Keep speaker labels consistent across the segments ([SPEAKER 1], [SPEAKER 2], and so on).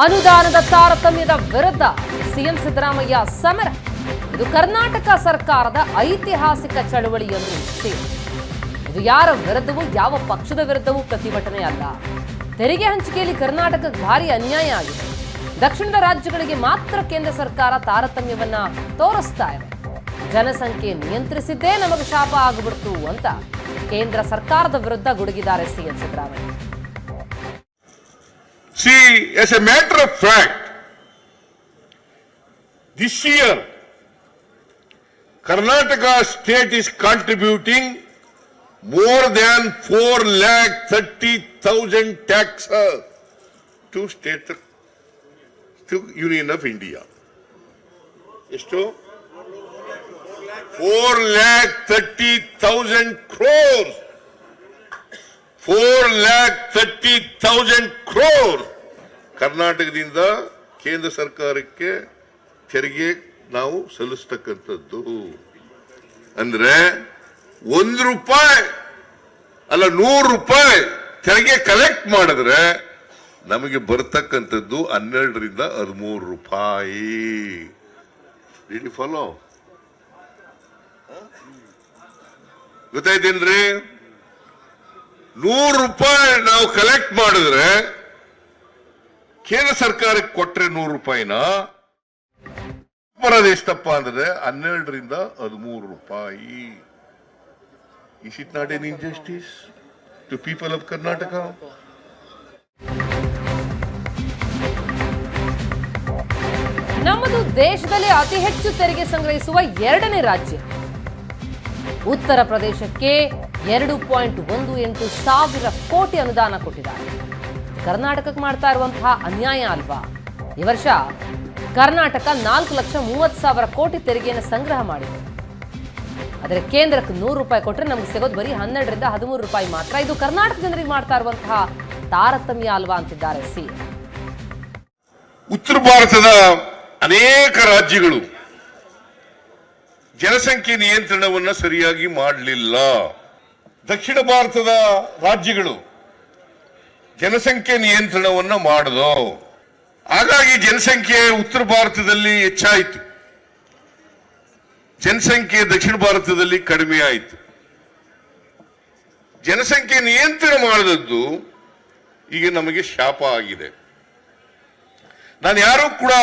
[SPEAKER 1] ಅನುದಾನದ ತಾರತಮ್ಯದ ವಿರುದ್ಧ ಸಿಎಂ ಸಿದ್ದರಾಮಯ್ಯ ಸಮರ. ಇದು ಕರ್ನಾಟಕ ಸರ್ಕಾರದ ಐತಿಹಾಸಿಕ ಚಳವಳಿ ಎಂದು ಸಿಎಂ. ಇದು ಯಾರ ವಿರುದ್ಧವೂ ಯಾವ ಪಕ್ಷದ ವಿರುದ್ಧವೂ ಪ್ರತಿಭಟನೆ ಅಲ್ಲ. ತೆರಿಗೆ ಹಂಚಿಕೆಯಲ್ಲಿ ಕರ್ನಾಟಕಕ್ಕೆ ಭಾರಿ ಅನ್ಯಾಯ ಆಗಿದೆ. ದಕ್ಷಿಣದ ರಾಜ್ಯಗಳಿಗೆ ಮಾತ್ರ ಕೇಂದ್ರ ಸರ್ಕಾರ ತಾರತಮ್ಯವನ್ನ ತೋರಿಸ್ತಾ ಇದೆ. ಜನಸಂಖ್ಯೆ ನಿಯಂತ್ರಿಸಿದ್ದೇ ನಮಗೆ ಶಾಪ ಆಗಿಬಿಡ್ತು ಅಂತ ಕೇಂದ್ರ ಸರ್ಕಾರದ ವಿರುದ್ಧ ಗುಡುಗಿದ್ದಾರೆ CM Siddaramaiah.
[SPEAKER 2] See, as a matter of fact, this year, Karnataka state is contributing more than 4,30,000 taxes to state, to Union of India. Esto? 4,30,000 crores. 4,30,000 crores. ಕರ್ನಾಟಕದಿಂದ ಕೇಂದ್ರ ಸರ್ಕಾರಕ್ಕೆ ತೆರಿಗೆ ನಾವು ಸಲ್ಲಿಸ್ತಕ್ಕಂಥದ್ದು. ಅಂದ್ರೆ ₹1 ಅಲ್ಲ ₹100 ತೆರಿಗೆ ಕಲೆಕ್ಟ್ ಮಾಡಿದ್ರೆ ನಮಗೆ ಬರ್ತಕ್ಕಂಥದ್ದು 12 ರಿಂದ 13 ರೂಪಾಯಿ. Did you follow? ಗೊತ್ತಾಯ್ತೇನ್ರಿ? ₹100 ನಾವು ಕಲೆಕ್ಟ್ ಮಾಡಿದ್ರೆ ಕೇಂದ್ರ ಸರ್ಕಾರಕ್ಕೆ ಕೊಟ್ರೆ ₹100 ಬರೋದು ಎಷ್ಟಪ್ಪ ಅಂದ್ರೆ 12 ರಿಂದ 13 ರೂಪಾಯಿ. Is it not an injustice to people of Karnataka?
[SPEAKER 1] ನಮ್ಮದು ದೇಶದಲ್ಲಿ ಅತಿ ಹೆಚ್ಚು ತೆರಿಗೆ ಸಂಗ್ರಹಿಸುವ 2ನೇ ರಾಜ್ಯ. ಉತ್ತರ ಪ್ರದೇಶಕ್ಕೆ 2.18 ಸಾವಿರ ಕೋಟಿ ಅನುದಾನ ಕೊಟ್ಟಿದ್ದಾರೆ. ಕರ್ನಾಟಕಕ್ಕೆ ಮಾಡ್ತಾ ಇರುವಂತಹ ಅನ್ಯಾಯ ಅಲ್ವಾ? ಈ ವರ್ಷ ಕರ್ನಾಟಕ 4,30,000 ಕೋಟಿ ತೆರಿಗೆಯನ್ನು ಸಂಗ್ರಹ ಮಾಡಿದೆ. ಆದರೆ ಕೇಂದ್ರಕ್ಕೆ ₹100 ಕೊಟ್ಟರೆ ನಮ್ಗೆ ಸಿಗೋದು ಬರೀ 12 ರಿಂದ 13 ರೂಪಾಯಿ ಮಾತ್ರ. ಇದು ಕರ್ನಾಟಕ ಜನರಿಗೆ ಮಾಡ್ತಾ ಇರುವಂತಹ ತಾರತಮ್ಯ ಅಲ್ವಾ ಅಂತಿದ್ದಾರೆ ಸಿಎಂ.
[SPEAKER 2] ಉತ್ತರ ಭಾರತದ ಅನೇಕ ರಾಜ್ಯಗಳು ಜನಸಂಖ್ಯೆ ನಿಯಂತ್ರಣವನ್ನ ಸರಿಯಾಗಿ ಮಾಡಲಿಲ್ಲ. ದಕ್ಷಿಣ ಭಾರತದ ರಾಜ್ಯಗಳು ಜನಸಂಖ್ಯೆ ನಿಯಂತ್ರಣವನ್ನ ಮಾಡಿದವು. ಹಾಗಾಗಿ ಜನಸಂಖ್ಯೆ ಉತ್ತರ ಭಾರತದಲ್ಲಿ ಹೆಚ್ಚಾಯಿತು, ಜನಸಂಖ್ಯೆ ದಕ್ಷಿಣ ಭಾರತದಲ್ಲಿ ಕಡಿಮೆ ಆಯಿತು. ಜನಸಂಖ್ಯೆ ನಿಯಂತ್ರಣ ಮಾಡಿದದ್ದು ಈಗ ನಮಗೆ ಶಾಪ ಆಗಿದೆ. ನಾನು ಯಾರು ಕೂಡ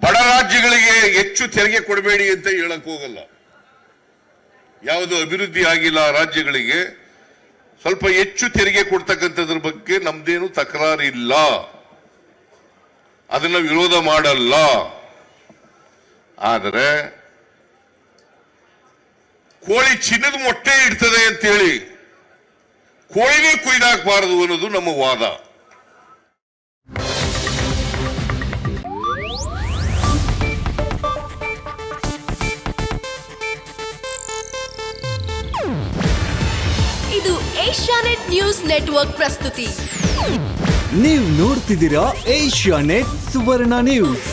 [SPEAKER 2] ಬಡ ರಾಜ್ಯಗಳಿಗೆ ಹೆಚ್ಚು ತೆರಿಗೆ ಕೊಡಬೇಡಿ ಅಂತ ಹೇಳಕ್ ಹೋಗಲ್ಲ. ಯಾವುದು ಅಭಿವೃದ್ಧಿ ಆಗಿಲ್ಲ ರಾಜ್ಯಗಳಿಗೆ ಸ್ವಲ್ಪ ಹೆಚ್ಚು ತೆರಿಗೆ ಕೊಡ್ತಕ್ಕಂಥದ್ರ ಬಗ್ಗೆ ನಮ್ದೇನು ತಕರಾರಿಲ್ಲ, ಅದನ್ನ ವಿರೋಧ ಮಾಡಲ್ಲ. ಆದರೆ ಕೋಳಿ ಚಿನ್ನದ ಮೊಟ್ಟೆ ಇಡ್ತದೆ ಅಂತೇಳಿ ಕೋಳಿನೇ ಕುಯ್ದಾಕಬಾರದು ಅನ್ನೋದು ನಮ್ಮ ವಾದ.
[SPEAKER 3] ಇದು ಏಷ್ಯಾನೆಟ್ ನ್ಯೂಸ್ ನೆಟ್ವರ್ಕ್ ಪ್ರಸ್ತುತಿ.
[SPEAKER 4] ನೀವು ನೋಡ್ತಿದ್ದೀರಾ ಏಷ್ಯಾನೆಟ್ ಸುವರ್ಣ ನ್ಯೂಸ್.